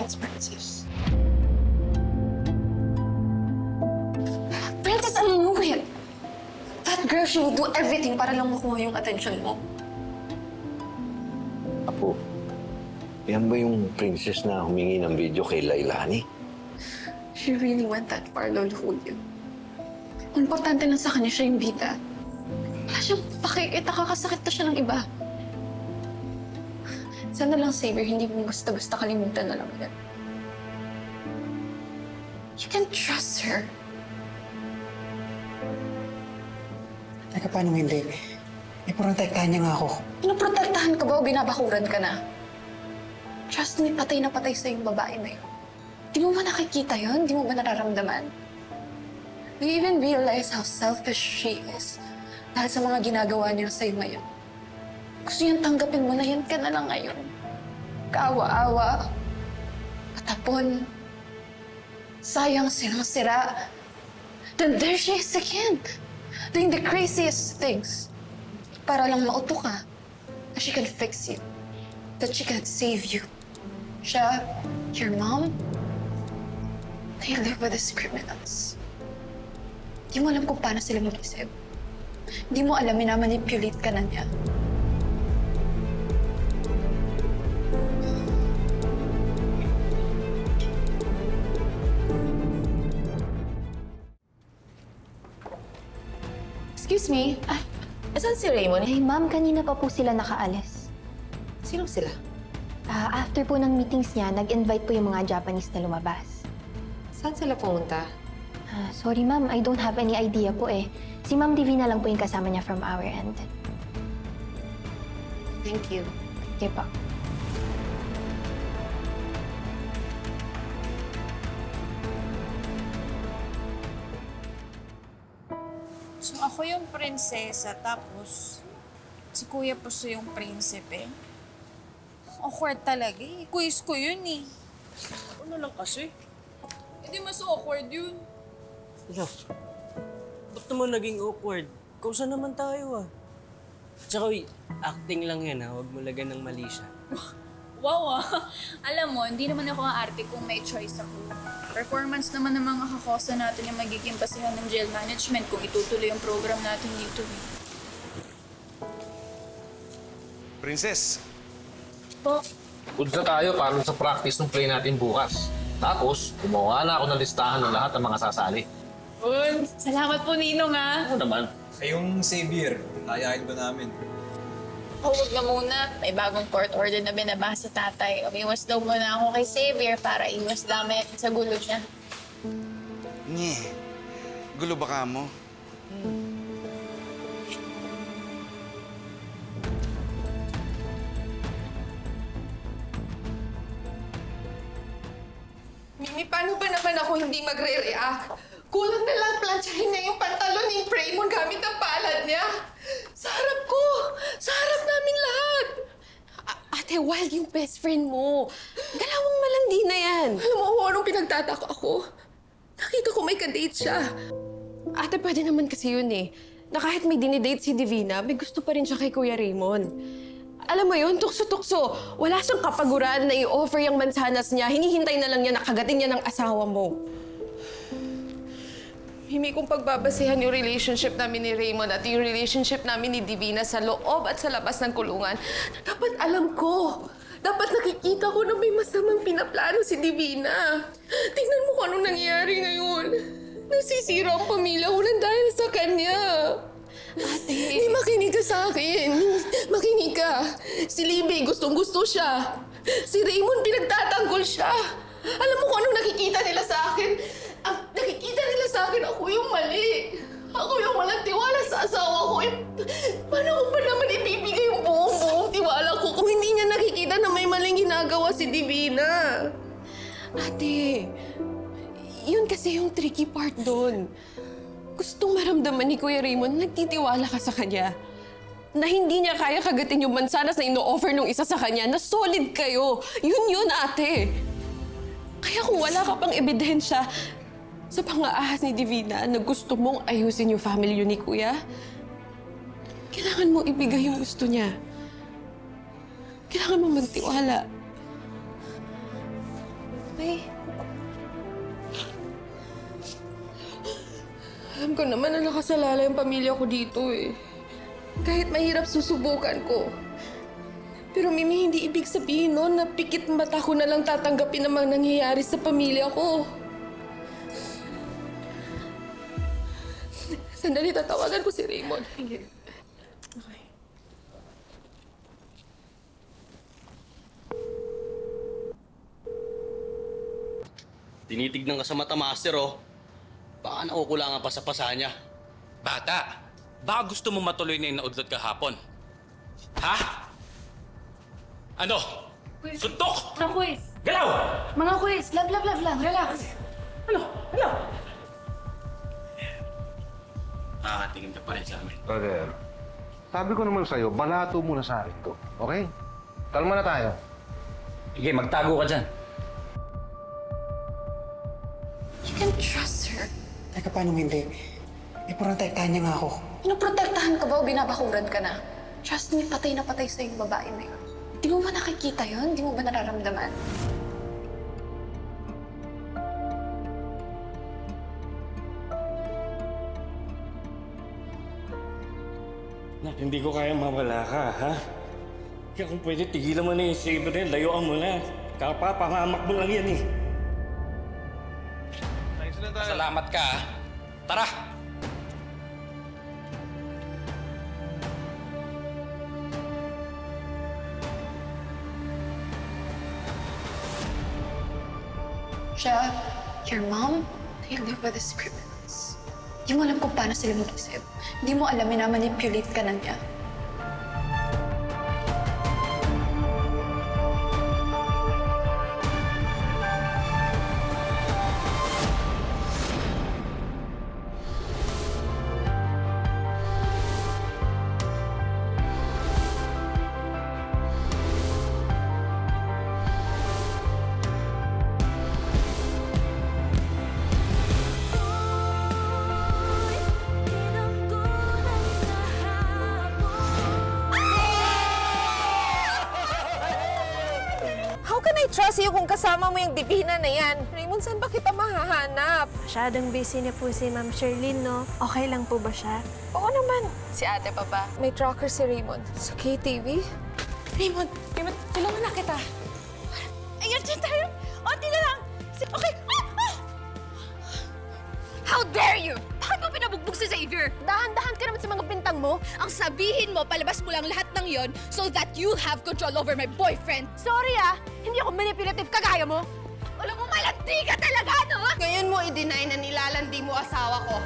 chance, Princess. Princess, I know it. That girl, she will do everything para lang makuha yung attention mo. Apo, yan ba yung princess na humingi ng video kay Lailani? She really went that far, Lolo Julio. Ang importante lang sa kanya siya yung bida. Wala siyang pakikita, kakasakit na siya ng iba. Sana lang, Xavier, hindi mo basta-basta kalimutan na lang yan. You can trust her. Teka, paano hindi? Iprotektahan niya nga ako. Pinoprotektahan ka ba o binabakuran ka na? Trust me, patay na patay sa yung babae na yun. Di mo ba nakikita yun? Di mo ba nararamdaman? Do you even realize how selfish she is dahil sa mga ginagawa niya sa'yo ngayon? Gusto niyang tanggapin mo na yan ka na lang ngayon. Kaawa-awa. Patapon. Sayang sinang-sira. Then there she is again. Doing the craziest things. Para lang mauto ka. That she can fix you. That she can save you. Siya, your mom, they live with these criminals. Di mo alam kung paano sila mag-isip. Di mo alam, minamanipulate ka na niya. Excuse me. Saan si Raymond? Eh, ma'am, kanina pa po sila nakaalis. Sino sila? After po ng meetings niya, nag-invite po yung mga Japanese na lumabas. Saan sila pumunta? Sorry, ma'am, I don't have any idea po eh. Si Ma'am Divina lang po yung kasama niya from our end. Thank you. Okay po. So ako yung prinsesa, tapos si Kuya Puso yung prinsipe. Awkward talaga eh. Quiz ko yun eh. Ano lang kasi? Hindi mas awkward yun. Ala, ba't naman naging awkward? Kausa naman tayo ah. Tsaka uy, acting lang yan ha. Huwag mo lagan ng mali siya. Wow ah. Alam mo, hindi naman ako ang arte kung may choice ako. Performance naman ng mga kakosa natin yung magiging basihan ng jail management kung itutuloy yung program natin dito eh. Princess, Po, Punta tayo para sa practice ng play natin bukas. Tapos, gumawa na ako ng listahan ng lahat ng mga sasali. salamat po Ninong ah. Ano naman? ay yung Xavier, ayahin ba namin? Oh, wag na muna. May bagong court order na binabasa tatay. Umiwas daw muna ako kay Xavier para iwas dami sa gulo niya. Nye, gulo ba ka mo? Mimi, paano ba naman ako hindi magre-react? Kulang na lang plansyahin niya yung pantalon ni Raymond gamit ang palad niya. Sa harap ko! Sa harap naming lahat! Ate, wild yung best friend mo. Dalawang malandi na yan. Alam mo, anong pinagtataka ako? Nakita ko may kadate siya. Ate, pwede naman kasi yun eh. Na kahit may dinidate si Divina, may gusto pa rin siya kay Kuya Raymond. Alam mo yun, tukso-tukso. Wala siyang kapaguran na i-offer yung mansanas niya. Hinihintay na lang niya na kagatin niya ng asawa mo. Mimi, kung pagbabasehan yung relationship namin ni Raymond at yung relationship namin ni Divina sa loob at sa labas ng kulungan, dapat alam ko. Dapat nakikita ko na may masamang pinaplano si Divina. Tingnan mo kung anong nangyayari ngayon. Nasisira ang pamilya ko lang dahil sa kanya. Ate! Hindi makinig ka sa akin. Makinig ka. Si Libby, gustong-gusto siya. Si Raymond, pinagtatanggol siya. Alam mo kung anong nakikita nila sa akin? Ang nakikita nila sa akin, ako yung mali. Ako yung walang tiwala sa asawa ko. Paano ko ba naman ibibigay yung buong tiwala ko kung hindi niya nakikita na may maling ginagawa si Divina? Ate, yun kasi yung tricky part doon. Gustong maramdaman ni Kuya Raymond, nagtitiwala ka sa kanya. Na hindi niya kaya kagatin yung mansanas na ino-offer nung isa sa kanya, na solid kayo. Yun, ate. Kaya kung wala ka pang ebidensya sa pang-aahas ni Divina na gusto mong ayusin yung family yun ni Kuya, kailangan mo ibigay yung gusto niya. Kailangan mo magtiwala. okay? Alam ko naman na nakasalala yung pamilya ko dito eh. Kahit mahirap susubukan ko. Pero Mimi, hindi ibig sabihin no, na pikit mata ko na lang tatanggapin ang mga nangyayari sa pamilya ko. Sandali, tatawagan ko si Raymond. Okay. Tinitignan ka sa mata, Master, oh. Baka nakukulangan pa sa pasa niya. Bata, baka gusto mo matuloy na yung naudlot kahapon? Ha? Ano? Suntok! Mga quiz! Galaw! Mga quiz! Love lang. Relax. Ano? Nakatingin ka pa rin sa amin. Brother, sabi ko naman sa'yo, balato muna sa akin to. Okay? Kalma na tayo. Sige, magtago ka dyan. You can trust her. Teka, paano hindi? Protektahan niya nga ako. Pinoprotektahan ka ba o binabakuran ka na? Trust me, patay na patay sa yung babae na yun. Di mo ba nakikita yun? Di mo ba nararamdaman? Nak, hindi ko kaya mawala ka, ha? Kaya kung pwede, tigilan mo na yung saber na yun. Layuan mo na. Kapapangamak mo lang yan, eh. Salamat ka, ha? Tara! Siya, your mom, they live with these criminals. Di mo alam kung paano sila mag-isip. Di mo alam na manipulate ka na niya. How can I trust you kung kasama mo yung Divina na yan? Raymond, saan ba kita mahahanap? Masyadong busy na po si Ma'am Sherlyn, no? Okay lang po ba siya? Oo naman. Si ate pa ba? May tracker si Raymond sa KTV. Raymond, tulungan na kita. Ayan, dyan tayo! Onti na lang! Okay! How dare you! Bakit mo pinabugbog si Xavier? Dahan-dahan ka naman sa mga bintang mo. Ang sabihin mo, palabas mo lang lahat ng yon so that you'll have control over my boyfriend. Sorry hindi ako manipulative kagaya mo. Alam mo, malandi ka talaga, no? Ngayon mo i-deny na nilalandi mo asawa ko.